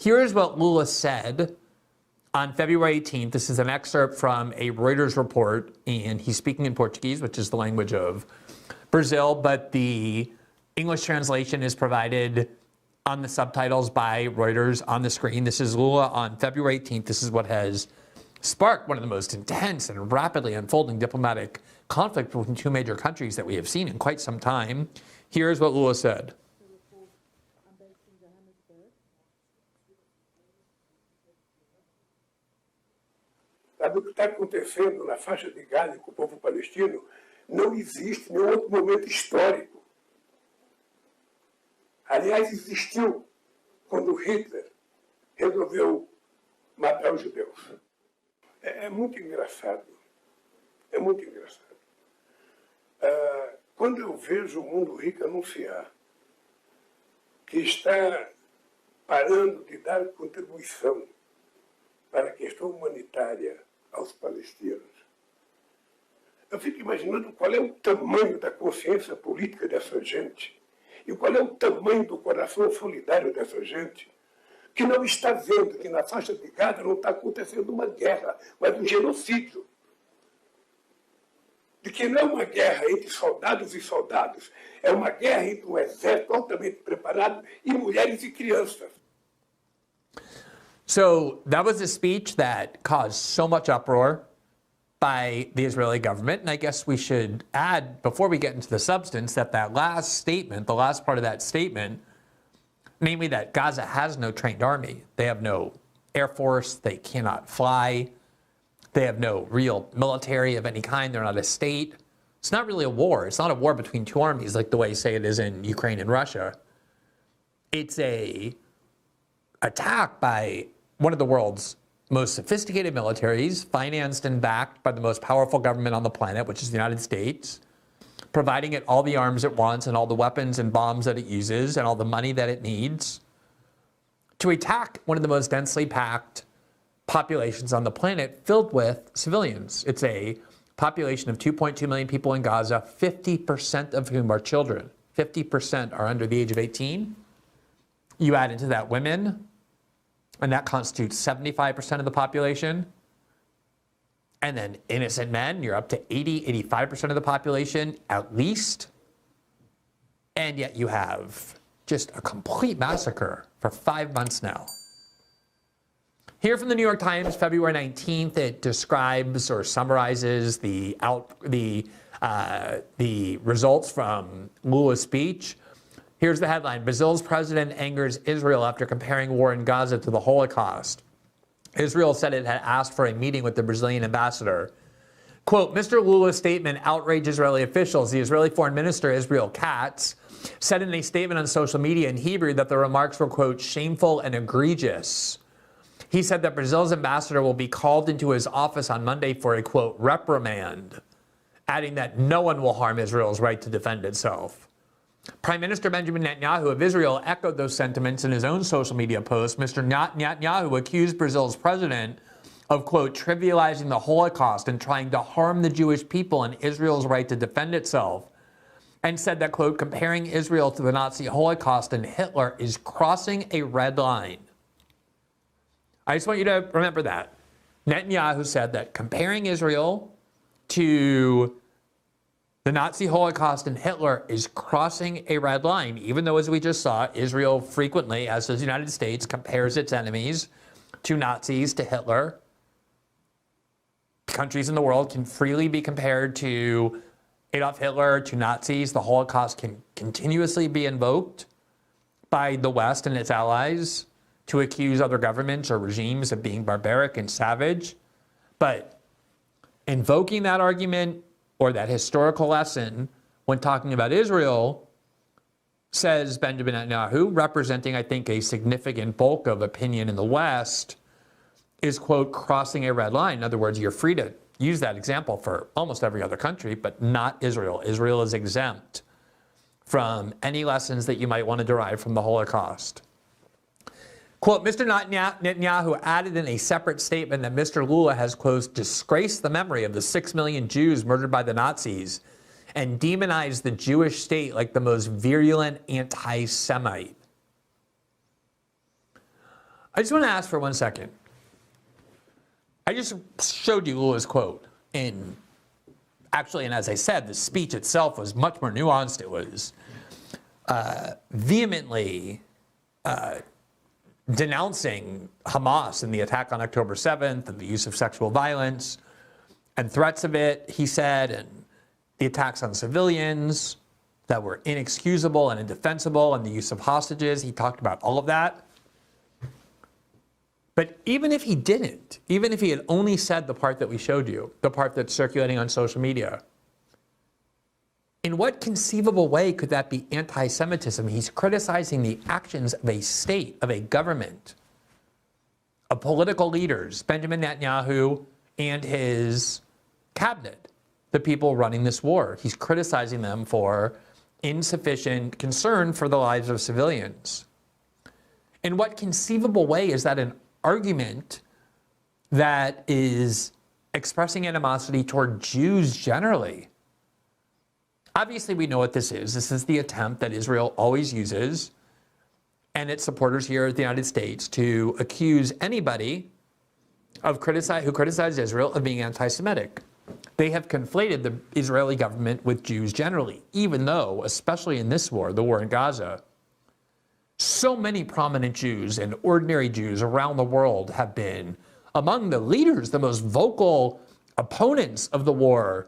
Here's what Lula said on February 18th. This is an excerpt from a Reuters report, and he's speaking in Portuguese, which is the language of Brazil, but the English translation is provided on the subtitles by Reuters on the screen. This is Lula on February 18th. This is what has sparked one of the most intense and rapidly unfolding diplomatic conflict between two major countries that we have seen in quite some time. Here's what Lula said. O que está acontecendo na faixa de Gaza com o povo palestino não existe em nenhum outro momento histórico. Aliás, existiu quando Hitler resolveu matar os judeus. É muito engraçado. É muito engraçado. Quando eu vejo o mundo rico anunciar que está parando de dar contribuição para a questão humanitária aos palestinos, eu fico imaginando qual é o tamanho da consciência política dessa gente e qual é o tamanho do coração solidário dessa gente, que não está vendo que na faixa de Gaza não está acontecendo uma guerra, mas um genocídio. De que não é uma guerra entre soldados e soldados, é uma guerra entre um exército altamente preparado e mulheres e crianças. So that was a speech that caused so much uproar by the Israeli government. And I guess we should add, before we get into the substance, that that last statement, the last part of that statement, namely that Gaza has no trained army. They have no air force. They cannot fly. They have no real military of any kind. They're not a state. It's not really a war. It's not a war between two armies like the way, say, it is in Ukraine and Russia. It's a attack by one of the world's most sophisticated militaries, financed and backed by the most powerful government on the planet, which is the United States, providing it all the arms it wants and all the weapons and bombs that it uses and all the money that it needs to attack one of the most densely packed populations on the planet filled with civilians. It's a population of 2.2 million people in Gaza, 50% of whom are children. 50% are under the age of 18. You add into that women, and that constitutes 75% of the population. And then innocent men, you're up to 80, 85% of the population at least. And yet you have just a complete massacre for 5 months now. Here from the New York Times, February 19th, it describes or summarizes the results from Lula's speech. Here's the headline: Brazil's president angers Israel after comparing war in Gaza to the Holocaust. Israel said it had asked for a meeting with the Brazilian ambassador. Quote, Mr. Lula's statement outraged Israeli officials. The Israeli foreign minister, Israel Katz, said in a statement on social media in Hebrew that the remarks were, quote, shameful and egregious. He said that Brazil's ambassador will be called into his office on Monday for a, quote, reprimand, adding that no one will harm Israel's right to defend itself. Prime Minister Benjamin Netanyahu of Israel echoed those sentiments in his own social media post. Mr. Netanyahu accused Brazil's president of, quote, trivializing the Holocaust and trying to harm the Jewish people and Israel's right to defend itself, and said that, quote, comparing Israel to the Nazi Holocaust and Hitler is crossing a red line. I just want you to remember that. Netanyahu said that comparing Israel to the Nazi Holocaust and Hitler is crossing a red line, even though, as we just saw, Israel frequently, as does the United States, compares its enemies to Nazis, to Hitler. Countries in the world can freely be compared to Adolf Hitler, to Nazis. The Holocaust can continuously be invoked by the West and its allies to accuse other governments or regimes of being barbaric and savage. But invoking that argument or that historical lesson when talking about Israel, says Benjamin Netanyahu, representing, I think, a significant bulk of opinion in the West, is, quote, crossing a red line. In other words, you're free to use that example for almost every other country, but not Israel. Israel is exempt from any lessons that you might want to derive from the Holocaust. Quote, Mr. Netanyahu added in a separate statement that Mr. Lula has, quote, disgraced the memory of the 6 million Jews murdered by the Nazis and demonized the Jewish state like the most virulent anti-Semite. I just want to ask for 1 second. I just showed you Lula's quote. And as I said, the speech itself was much more nuanced. It was vehemently denouncing Hamas and the attack on October 7th and the use of sexual violence and threats of it, he said, and the attacks on civilians that were inexcusable and indefensible, and the use of hostages. He talked about all of that. But even if he didn't, even if he had only said the part that we showed you, the part that's circulating on social media, in what conceivable way could that be anti-Semitism? He's criticizing the actions of a state, of a government, of political leaders, Benjamin Netanyahu and his cabinet, the people running this war. He's criticizing them for insufficient concern for the lives of civilians. In what conceivable way is that an argument that is expressing animosity toward Jews generally? Obviously, we know what this is. This is the attempt that Israel always uses, and its supporters here in the United States, to accuse anybody who criticized Israel of being anti-Semitic. They have conflated the Israeli government with Jews generally, even though, especially in this war, the war in Gaza, so many prominent Jews and ordinary Jews around the world have been among the leaders, the most vocal opponents of the war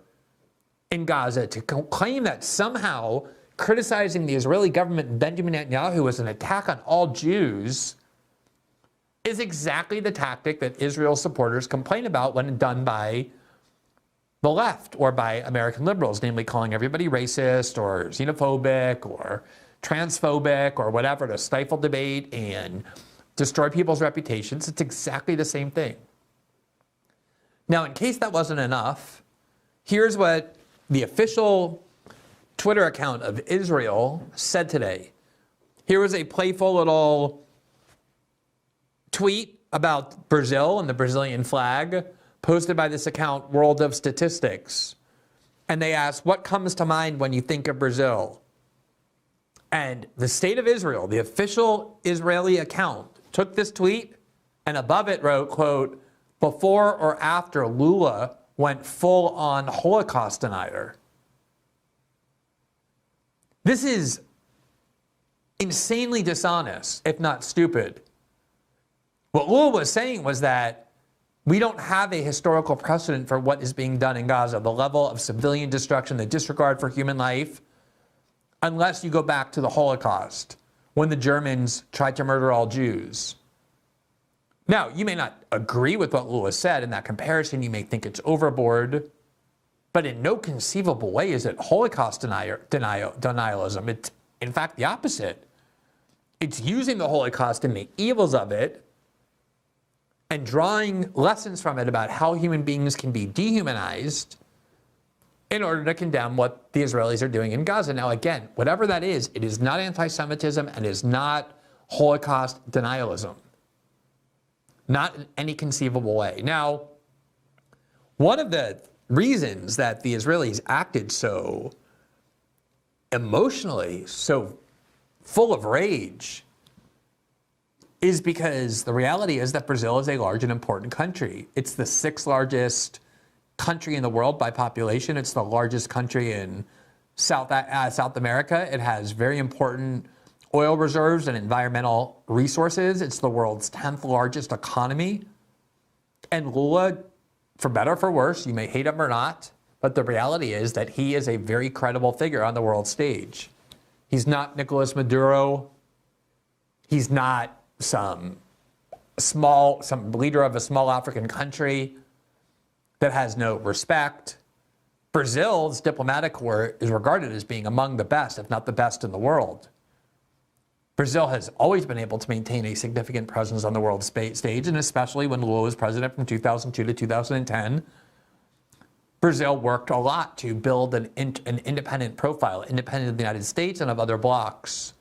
in Gaza, to claim that somehow criticizing the Israeli government and Benjamin Netanyahu as an attack on all Jews is exactly the tactic that Israel supporters complain about when done by the left or by American liberals, namely calling everybody racist or xenophobic or transphobic or whatever to stifle debate and destroy people's reputations. It's exactly the same thing. Now, in case that wasn't enough, here's what the official Twitter account of Israel said today. Here was a playful little tweet about Brazil and the Brazilian flag posted by this account, World of Statistics. And they asked, what comes to mind when you think of Brazil? And the State of Israel, the official Israeli account, took this tweet and above it wrote, quote, before or after Lula went full-on Holocaust denier. This is insanely dishonest, if not stupid. What Lula was saying was that we don't have a historical precedent for what is being done in Gaza, the level of civilian destruction, the disregard for human life, unless you go back to the Holocaust, when the Germans tried to murder all Jews. Now, you may not agree with what Lula said in that comparison. You may think it's overboard, but in no conceivable way is it Holocaust denialism. It's, in fact, the opposite. It's using the Holocaust and the evils of it and drawing lessons from it about how human beings can be dehumanized in order to condemn what the Israelis are doing in Gaza. Now, again, whatever that is, it is not anti-Semitism and is not Holocaust denialism. Not in any conceivable way. Now, one of the reasons that the Israelis acted so emotionally, so full of rage, is because the reality is that Brazil is a large and important country. It's the 6th largest country in the world by population. It's the largest country in South America. It has very important oil reserves and environmental resources. It's the world's 10th largest economy. And Lula, for better or for worse, you may hate him or not, but the reality is that he is a very credible figure on the world stage. He's not Nicolas Maduro. He's not some leader of a small African country that has no respect. Brazil's diplomatic corps is regarded as being among the best, if not the best in the world. Brazil has always been able to maintain a significant presence on the world stage, and especially when Lula was president from 2002 to 2010, Brazil worked a lot to build an independent profile, independent of the United States and of other blocs,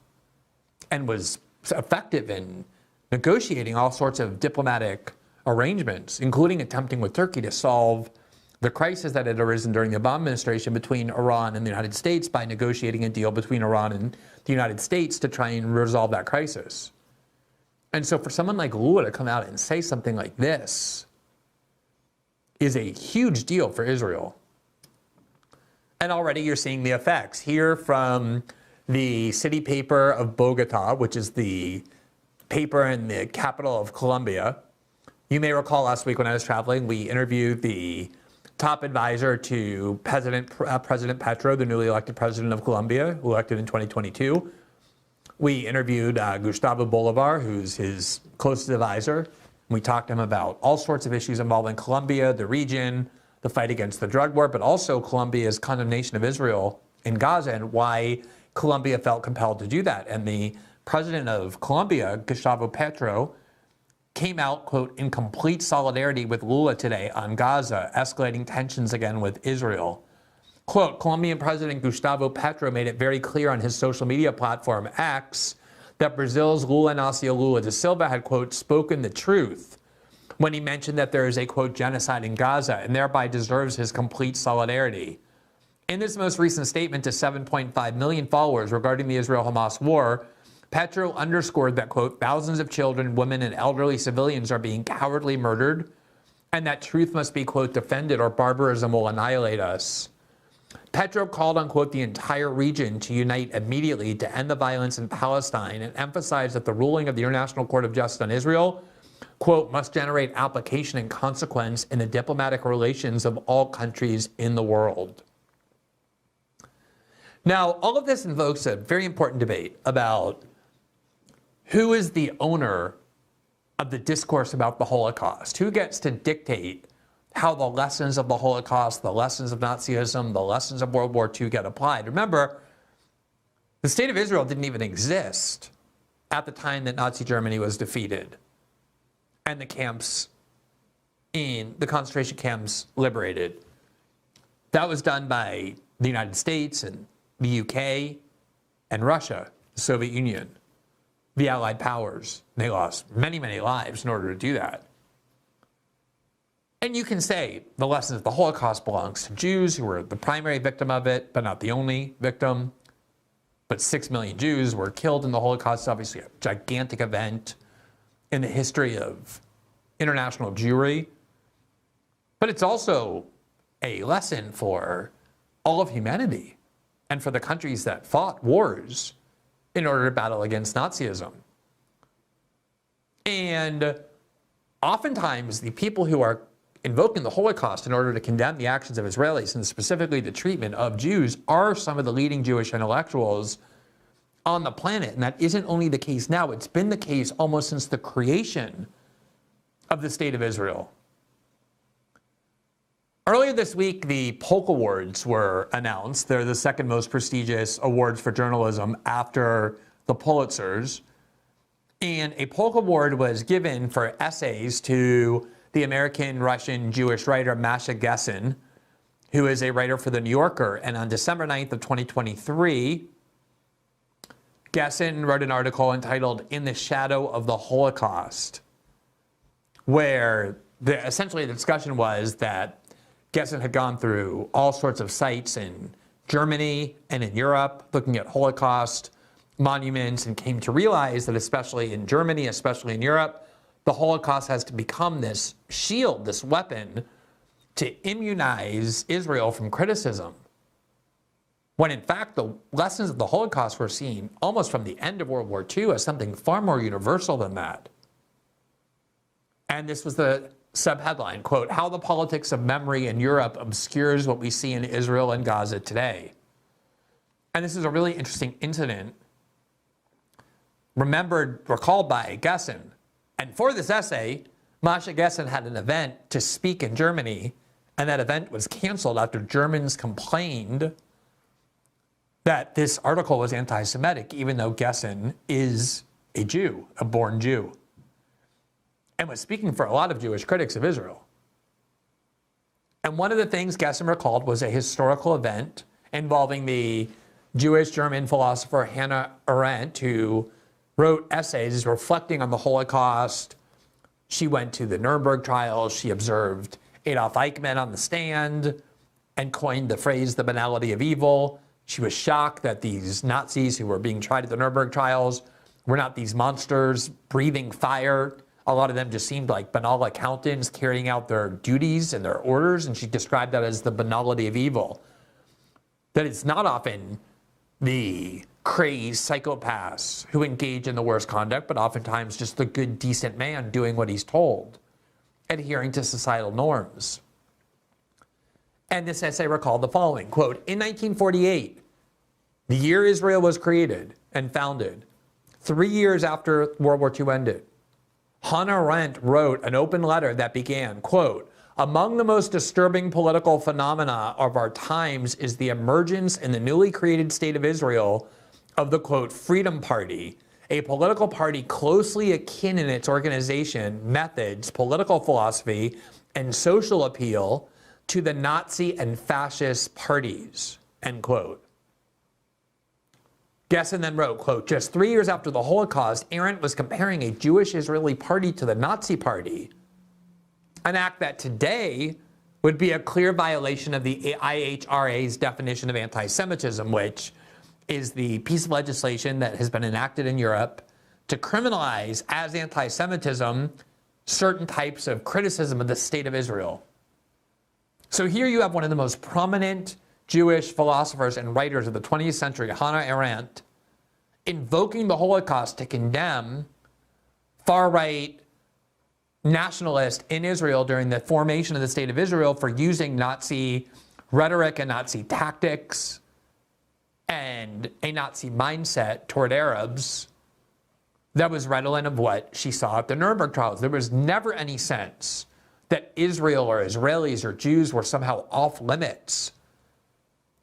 and was effective in negotiating all sorts of diplomatic arrangements, including attempting with Turkey to solve the crisis that had arisen during the Obama administration between Iran and the United States by negotiating a deal between Iran and the United States to try and resolve that crisis. And so for someone like Lula to come out and say something like this is a huge deal for Israel. And already you're seeing the effects here from the city paper of Bogota, which is the paper in the capital of Colombia. You may recall last week when I was traveling, we interviewed the top advisor to President Petro, the newly elected president of Colombia, elected in 2022. We interviewed Gustavo Bolivar, who's his closest advisor. We talked to him about all sorts of issues involving Colombia, the region, the fight against the drug war, but also Colombia's condemnation of Israel in Gaza and why Colombia felt compelled to do that. And the president of Colombia, Gustavo Petro, came out, quote, in complete solidarity with Lula today on Gaza, escalating tensions again with Israel. Quote, Colombian President Gustavo Petro made it very clear on his social media platform, X, that Brazil's Lula Inácio Lula da Silva had, quote, spoken the truth when he mentioned that there is a, quote, genocide in Gaza and thereby deserves his complete solidarity. In this most recent statement to 7.5 million followers regarding the Israel-Hamas war, Petro underscored that, quote, thousands of children, women, and elderly civilians are being cowardly murdered, and that truth must be, quote, defended or barbarism will annihilate us. Petro called on, quote, the entire region to unite immediately to end the violence in Palestine and emphasized that the ruling of the International Court of Justice on Israel, quote, must generate application and consequence in the diplomatic relations of all countries in the world. Now, all of this invokes a very important debate about who is the owner of the discourse about the Holocaust? Who gets to dictate how the lessons of the Holocaust, the lessons of Nazism, the lessons of World War II get applied? Remember, the state of Israel didn't even exist at the time that Nazi Germany was defeated and the camps in the concentration camps liberated. That was done by the United States and the UK and Russia, the Soviet Union, the Allied powers. They lost many, many lives in order to do that. And you can say the lessons of the Holocaust belongs to Jews who were the primary victim of it, but not the only victim. But 6 million Jews were killed in the Holocaust, obviously a gigantic event in the history of international Jewry. But it's also a lesson for all of humanity and for the countries that fought wars in order to battle against Nazism. And oftentimes the people who are invoking the Holocaust in order to condemn the actions of Israelis and specifically the treatment of Jews are some of the leading Jewish intellectuals on the planet. And that isn't only the case now, it's been the case almost since the creation of the State of Israel. Earlier this week, the Polk Awards were announced. They're the second most prestigious awards for journalism after the Pulitzers. And a Polk Award was given for essays to the American-Russian Jewish writer Masha Gessen, who is a writer for The New Yorker. And on December 9th of 2023, Gessen wrote an article entitled In the Shadow of the Holocaust, where essentially the discussion was that Gessen had gone through all sorts of sites in Germany and in Europe, looking at Holocaust monuments, and came to realize that especially in Germany, especially in Europe, the Holocaust has to become this shield, this weapon to immunize Israel from criticism. When in fact, the lessons of the Holocaust were seen almost from the end of World War II as something far more universal than that. And this was the subheadline, quote, how the politics of memory in Europe obscures what we see in Israel and Gaza today. And this is a really interesting incident recalled by Gessen. And for this essay, Masha Gessen had an event to speak in Germany, and that event was canceled after Germans complained that this article was anti-Semitic, even though Gessen is a Jew, a born Jew, and was speaking for a lot of Jewish critics of Israel. And one of the things Gessen recalled was a historical event involving the Jewish German philosopher Hannah Arendt, who wrote essays reflecting on the Holocaust. She went to the Nuremberg trials. She observed Adolf Eichmann on the stand and coined the phrase, the banality of evil. She was shocked that these Nazis who were being tried at the Nuremberg trials were not these monsters breathing fire. A lot of them just seemed like banal accountants carrying out their duties and their orders, and she described that as the banality of evil. That it's not often the crazed psychopaths who engage in the worst conduct, but oftentimes just the good, decent man doing what he's told, adhering to societal norms. And this essay recalled the following, quote, in 1948, the year Israel was created and founded, 3 years after World War II ended, Hannah Arendt wrote an open letter that began, quote, among the most disturbing political phenomena of our times is the emergence in the newly created state of Israel of the, quote, Freedom Party, a political party closely akin in its organization, methods, political philosophy, and social appeal to the Nazi and fascist parties, end quote. Gessen then wrote, quote, just 3 years after the Holocaust, Arendt was comparing a Jewish Israeli party to the Nazi party, an act that today would be a clear violation of the IHRA's definition of anti-Semitism, which is the piece of legislation that has been enacted in Europe to criminalize as anti-Semitism certain types of criticism of the state of Israel. So here you have one of the most prominent Jewish philosophers and writers of the 20th century, Hannah Arendt, invoking the Holocaust to condemn far-right nationalists in Israel during the formation of the state of Israel for using Nazi rhetoric and Nazi tactics and a Nazi mindset toward Arabs that was redolent of what she saw at the Nuremberg trials. There was never any sense that Israel or Israelis or Jews were somehow off limits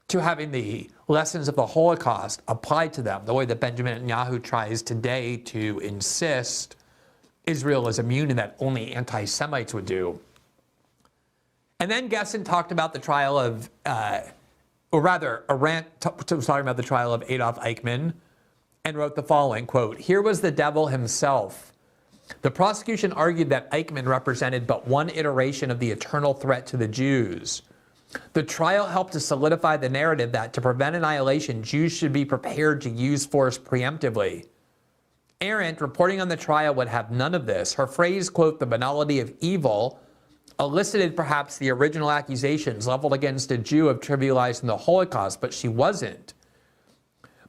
to having the lessons of the Holocaust applied to them, the way that Benjamin Netanyahu tries today to insist Israel is immune and that only anti-Semites would do. And then Gessen talked about the trial of, or rather, Arendt was talking about the trial of Adolf Eichmann and wrote the following, quote, here was the devil himself. The prosecution argued that Eichmann represented but one iteration of the eternal threat to the Jews. The trial helped to solidify the narrative that to prevent annihilation, Jews should be prepared to use force preemptively. Arendt, reporting on the trial, would have none of this. Her phrase, quote, the banality of evil, elicited perhaps the original accusations leveled against a Jew of trivializing the Holocaust, but she wasn't.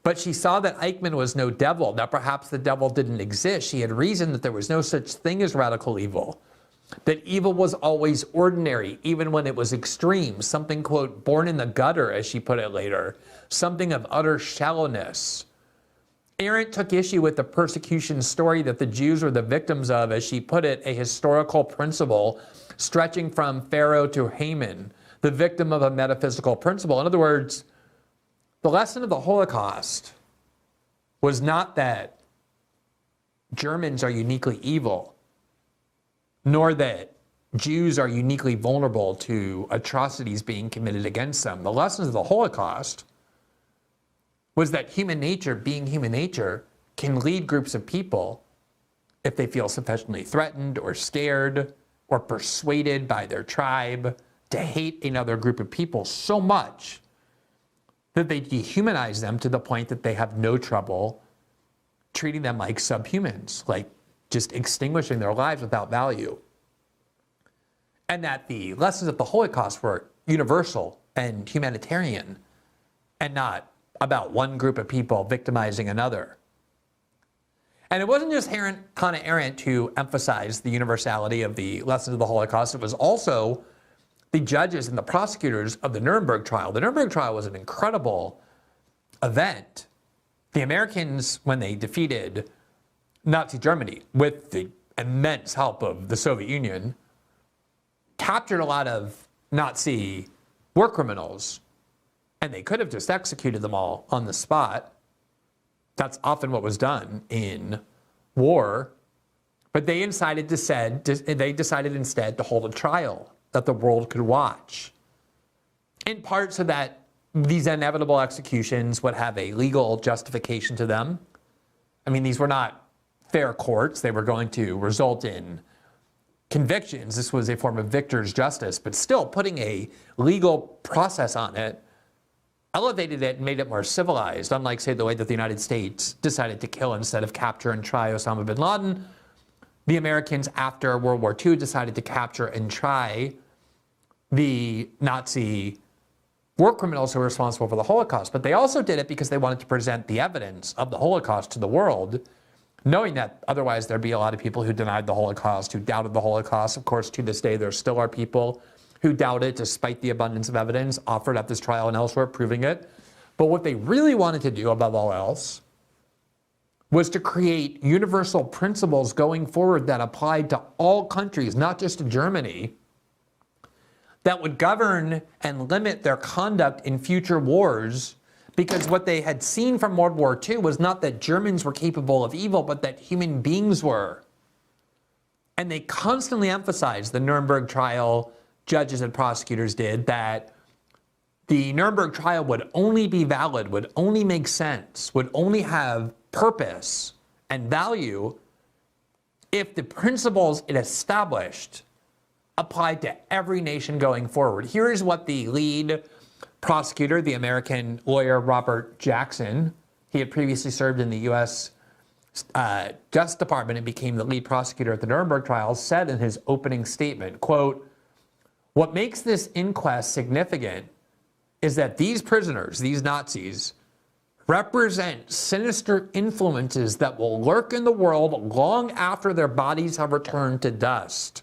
But she saw that Eichmann was no devil, that perhaps the devil didn't exist. She had reasoned that there was no such thing as radical evil, that evil was always ordinary, even when it was extreme, something, quote, born in the gutter, as she put it later, something of utter shallowness. Arendt took issue with the persecution story that the Jews were the victims of, as she put it, a historical principle stretching from Pharaoh to Haman, the victim of a metaphysical principle. In other words, the lesson of the Holocaust was not that Germans are uniquely evil, nor that Jews are uniquely vulnerable to atrocities being committed against them. The lessons of the Holocaust was that human nature, being human nature, can lead groups of people, if they feel sufficiently threatened or scared or persuaded by their tribe, to hate another group of people so much that they dehumanize them to the point that they have no trouble treating them like subhumans, like just extinguishing their lives without value. And that the lessons of the Holocaust were universal and humanitarian and not about one group of people victimizing another. And it wasn't just Hannah Arendt who emphasized the universality of the lessons of the Holocaust. It was also the judges and the prosecutors of the Nuremberg trial. The Nuremberg trial was an incredible event. The Americans, when they defeated Nazi Germany with the immense help of the Soviet Union, captured a lot of Nazi war criminals, and they could have just executed them all on the spot. That's often what was done in war. But they decided instead to hold a trial that the world could watch, in part so that these inevitable executions would have a legal justification to them. I mean, these were not fair courts. They were going to result in convictions. This was a form of victor's justice, but still putting a legal process on it elevated it and made it more civilized, unlike, say, the way that the United States decided to kill instead of capture and try Osama bin Laden. The Americans, after World War II, decided to capture and try the Nazi war criminals who were responsible for the Holocaust. But they also did it because they wanted to present the evidence of the Holocaust to the world, knowing that otherwise there'd be a lot of people who denied the Holocaust, who doubted the Holocaust. Of course, to this day, there still are people who doubt it despite the abundance of evidence offered at this trial and elsewhere proving it. But what they really wanted to do, above all else, was to create universal principles going forward that applied to all countries, not just to Germany, that would govern and limit their conduct in future wars, because what they had seen from World War II was not that Germans were capable of evil, but that human beings were. And they constantly emphasized, the Nuremberg trial judges and prosecutors did, that the Nuremberg trial would only be valid, would only make sense, would only have purpose and value if the principles it established applied to every nation going forward. Here is what the lead prosecutor, the American lawyer Robert Jackson, he had previously served in the U.S. Justice Department and became the lead prosecutor at the Nuremberg trials, said in his opening statement, quote, "What makes this inquest significant is that these prisoners, these Nazis, represent sinister influences that will lurk in the world long after their bodies have returned to dust.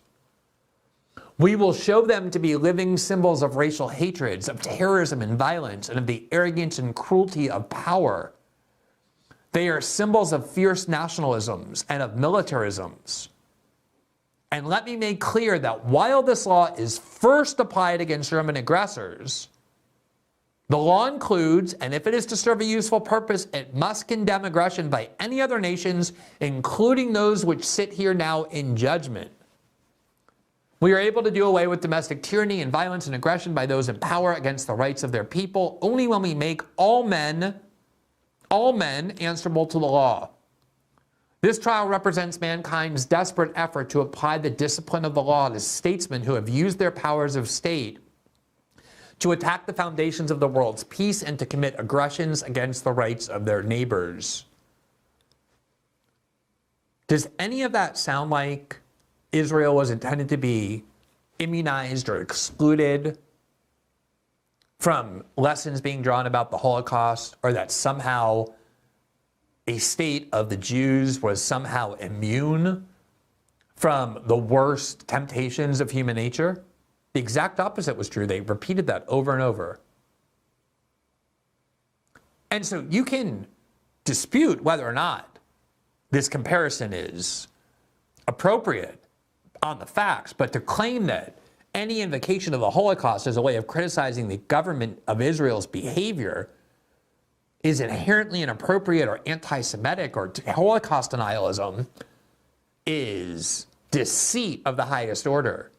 We will show them to be living symbols of racial hatreds, of terrorism and violence, and of the arrogance and cruelty of power. They are symbols of fierce nationalisms and of militarisms. And let me make clear that while this law is first applied against German aggressors, the law includes, and if it is to serve a useful purpose, it must condemn aggression by any other nations, including those which sit here now in judgment. We are able to do away with domestic tyranny and violence and aggression by those in power against the rights of their people only when we make all men answerable to the law. This trial represents mankind's desperate effort to apply the discipline of the law to statesmen who have used their powers of state to attack the foundations of the world's peace and to commit aggressions against the rights of their neighbors." Does any of that sound like Israel was intended to be immunized or excluded from lessons being drawn about the Holocaust, or that somehow a state of the Jews was somehow immune from the worst temptations of human nature? The exact opposite was true. They repeated that over and over. And so you can dispute whether or not this comparison is appropriate on the facts, but to claim that any invocation of the Holocaust as a way of criticizing the government of Israel's behavior is inherently inappropriate or anti-Semitic or Holocaust denialism is deceit of the highest order.